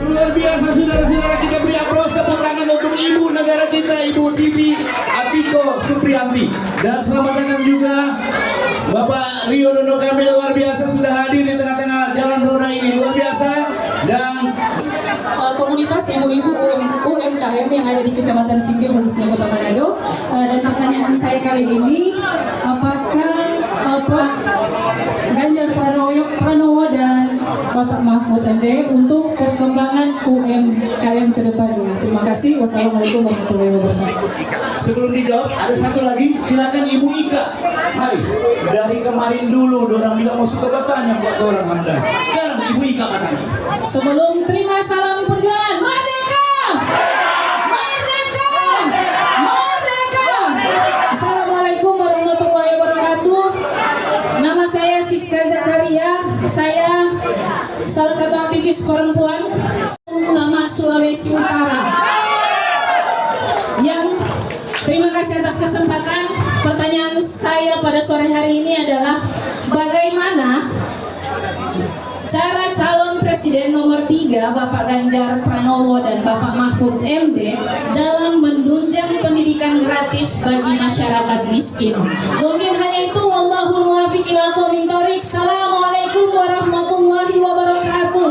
Luar biasa saudara-saudara, kita beri aplaus tepuk tangan untuk ibu negara kita, Ibu Siti Atiko Supriyanti. Dan selamat datang juga Bapak Rio Dono Kamil, luar biasa sudah hadir di tengah-tengah jalan roda ini, luar biasa. Dan komunitas ibu-ibu UMKM yang ada di Kecamatan Singkil khususnya Kota Manado. Dan pertanyaan saya kali ini, apakah Pak Ganjar Pranowo dan Bapak Mahfud MD untuk perkembangan UMKM ke depannya? Terima kasih. Wassalamualaikum warahmatullahi wabarakatuh. sebelum dijawab ada satu lagi, silakan Ibu Ika. Mari, dari kemarin dulu orang bilang mau suka bertanya buat orang Hamdan. Sekarang Ibu Ika katanya. Sebelum terima salam perjuangan, merdeka! Merdeka! Merdeka! Assalamualaikum warahmatullahi wabarakatuh. Nama saya Siska Zakaria. Saya salah satu aktivis perempuan ulama Sulawesi Utara. Yang terima kasih atas kesempatan. Pertanyaan saya pada sore hari ini adalah bagaimana cara calon presiden nomor 3 Bapak Ganjar Pranowo dan Bapak Mahfud MD dalam menunjang pendidikan gratis bagi masyarakat miskin. Mungkin hanya itu. Wallahul muwaffiq ila aqwamit thoriq. Assalamualaikum warahmatullahi wabarakatuh.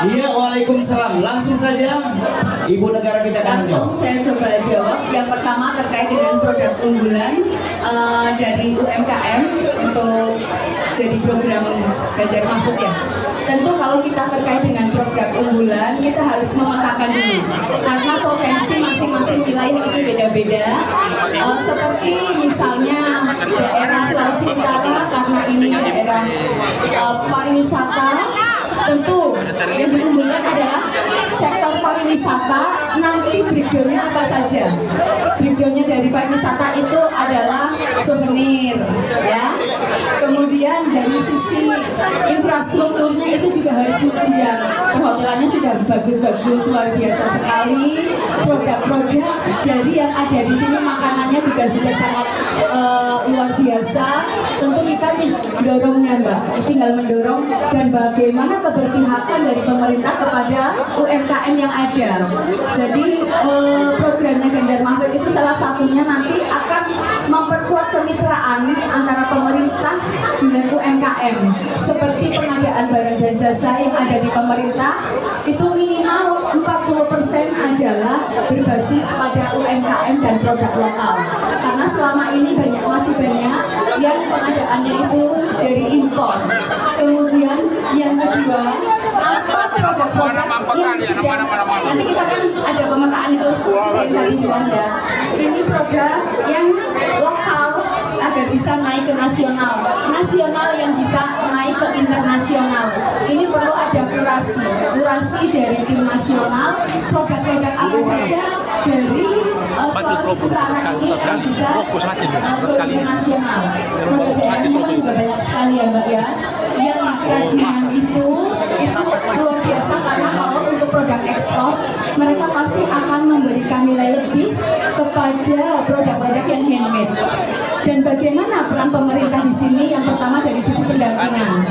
Iya, waalaikumsalam. Langsung saja Ibu negara kita akan Langsung saya coba jawab. Yang pertama terkait dengan produk unggulan dari UMKM untuk jadi program Ganjar Mahfud ya. Tentu kalau kita terkait dengan produk unggulan, kita harus memetakan dulu karena potensi masing-masing wilayah itu beda-beda. Seperti misalnya daerah Sulawesi Utara, karena ini daerah pariwisata, tentu yang diunggulkan adalah sektor pariwisata. Nanti breakdownnya apa saja? Breakdownnya dari pariwisata itu adalah souvenir, ya. Kemudian dari sisi infrastrukturnya itu juga harus menunjang. Perhotelannya sudah bagus-bagus, luar biasa sekali. Produk-produk dari yang ada di sini, makanannya juga sudah sangat luar biasa. Tentu kita mendorongnya, Mbak. Tinggal mendorong dan bagaimana keberpihakan dari pemerintah kepada UMKM yang ada. Jadi programnya Ganjar Mahfud itu salah satunya nanti akan memperkuat kemitraan antara pemerintah dengan UMKM. Seperti pengadaan barang dan jasa yang ada di pemerintah itu minimal 40% adalah berbasis pada UMKM dan produk lokal. Karena selama ini masih banyak yang pengadaannya itu dari impor. Kemudian yang kedua, apa produk-produk yang sudah nanti kita kan ada pemetaan itu saya tadi bilang ya. Ini produk yang lokal agar bisa naik ke nasional, nasional yang bisa naik ke internasional. Ini perlu ada kurasi dari tim nasional, produk-produk apa saja dari Sulawesi Utara ini yang bisa ke internasional. Produk daerahnya kan juga banyak sekali ya Mbak ya. Yang kerajinan itu luar biasa karena kalau untuk produk ekspor mereka pasti akan memberikan nilai lebih kepada produk-produk yang handmade. Dan bagaimana peran pemerintah di sini? Yang pertama dari sisi pendampingan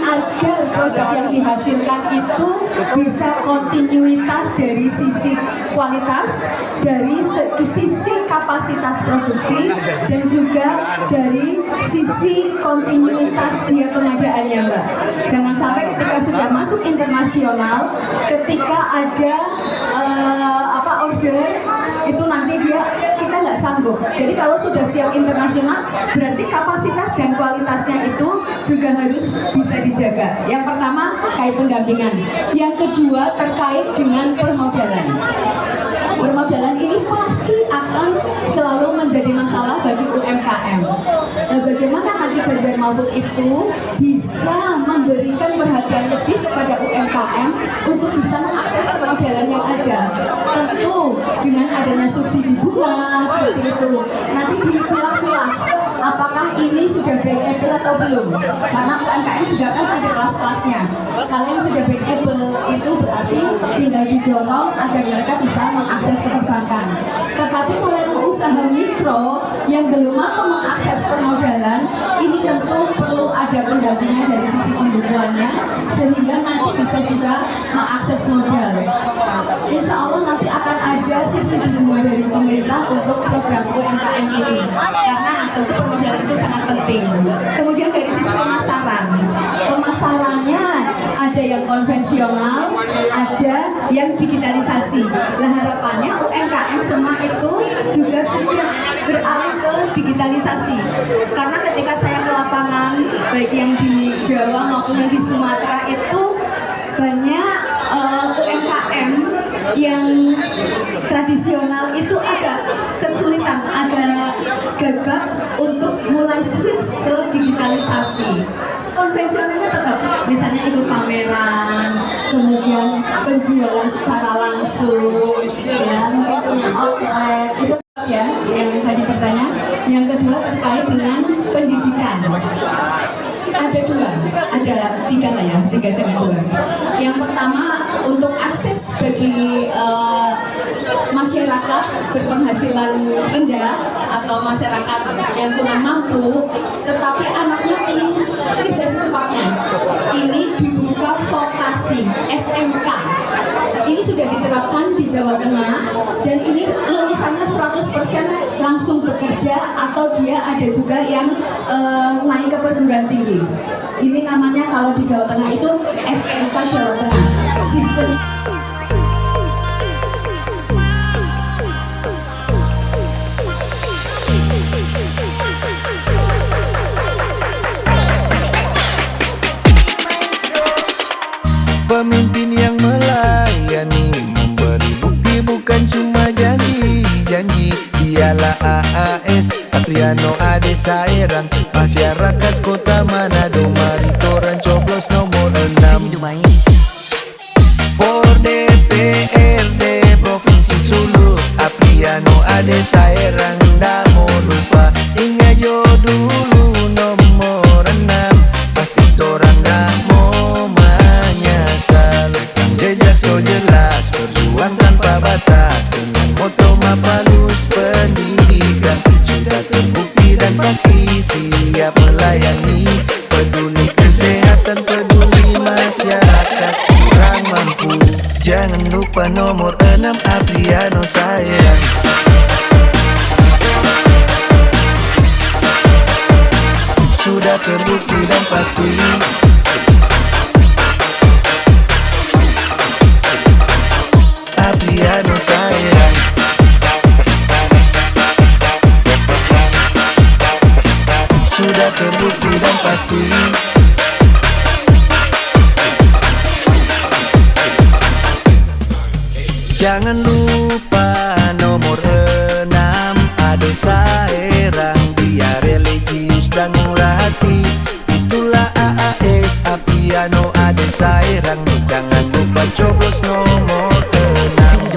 agar produk yang dihasilkan itu bisa kontinuitas dari sisi kualitas, dari sisi kapasitas produksi, dan juga dari sisi kontinuitas dia pengadaannya, Mbak. Jangan sampai ketika sudah masuk internasional, ketika ada order itu nanti kita nggak sanggup. Jadi kalau sudah siap internasional, berarti kapasitas dan kualitasnya itu juga harus bisa dijaga. Yang pertama terkait pendampingan, yang kedua terkait dengan permodalan. Permodalan ini pasti akan selalu menjadi masalah bagi UMKM. Nah, bagaimana nanti Ganjar Mahfud itu bisa memberikan perhatian lebih kepada UMKM untuk bisa mengakses permodalan yang ada? Tentu dengan adanya subsidi bunga seperti itu. Nanti dipilah-pilah apakah ini sudah bankable atau belum? Karena UMKM juga kan ada kelas-kelasnya. Kalau yang sudah bankable itu berarti tinggal di didorong agar mereka bisa mengakses ke perbankan. Tetapi kalau yang usaha mikro yang belum mampu mengakses permodalan, ini tentu perlu ada pendampingan dari sisi pembukuannya sehingga nanti bisa juga mengakses modal. Insya Allah nanti akan ada subsidi bunga dari pemerintah untuk program UMKM ini karena tentu permodalan itu sangat penting. Kemudian dari sisi pemasarannya ada yang konvensional, ada yang digitalisasi. Nah, harapannya UMKM semua itu juga segera beralih ke digitalisasi. Karena ketika saya ke lapangan, baik yang di Jawa maupun yang di Sumatera itu banyak UMKM yang tradisional itu agak kesulitan, agak gagap untuk mulai switch ke digitalisasi. Konvensionalnya tetap, misalnya ikut pameran, kemudian penjualan secara langsung, ya mungkin punya outlet, itu ya yang tadi bertanya. Yang kedua terkait dengan pendidikan. Ada tiga lah ya, tiga jangan dua. Yang pertama untuk akses bagi masyarakat berpenghasilan rendah atau masyarakat yang kurang mampu, tetapi anaknya ingin kerja secepatnya. Ini dibuka vokasi SMK. Ini sudah diterapkan di Jawa Tengah dan ini lulusannya 100% langsung bekerja atau dia ada juga yang naik ke perguruan tinggi. Ini namanya kalau di Jawa Tengah itu SMK Jawa Tengah. Sistem pemimpin yang melayani, memberi bukti bukan cuma janji-janji. Dialah AAS Apriano Ade Sairang, masyarakat kota Manado, mari toran coblos nomor 6. For DPRD Provinsi Sulu, Apriano Ade Sairang, ndak mau lupa. Ingat jo dulu nomor 6, pasti toran ndak mau menyesal. Rekam jejak so jelas, perjuang tanpa batas, dengan moto Mapalus pendidikan. Sudah terbukti dan pasti siap melayani, peduli kesehatan, peduli masyarakat kurang mampu. Jangan lupa nomor 6 Apriano Sairang. Sudah terbukti dan pasti Apriano Sairang. Sudah terbukti dan pasti jangan lupa nomor 6 Ade Sairang. Dia religius dan murah hati, itulah AAS Apriano Ade Sairang. Jangan lupa coblos nomor 6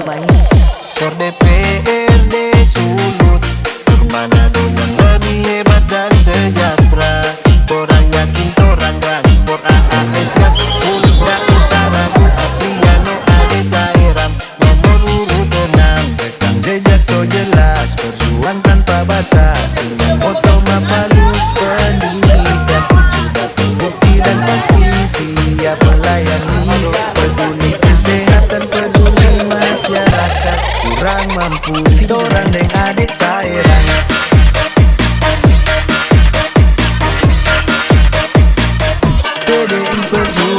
for DPRD Sulut, for Manado yang lebih hebat dan sejahtera. Orang yakin orang gas, for AAS gas, kulit tak usah ragu. Apriano Ade Sairang nomor urut 6, rekam jejak so jelas, perjuang tanpa batas, dengan moto Mapalus pendidikan. Sudah terbukti dan pasti siap melayani, peduli kesehatan, peduli masyarakat kurang mampu. Torang deng adik Sairang.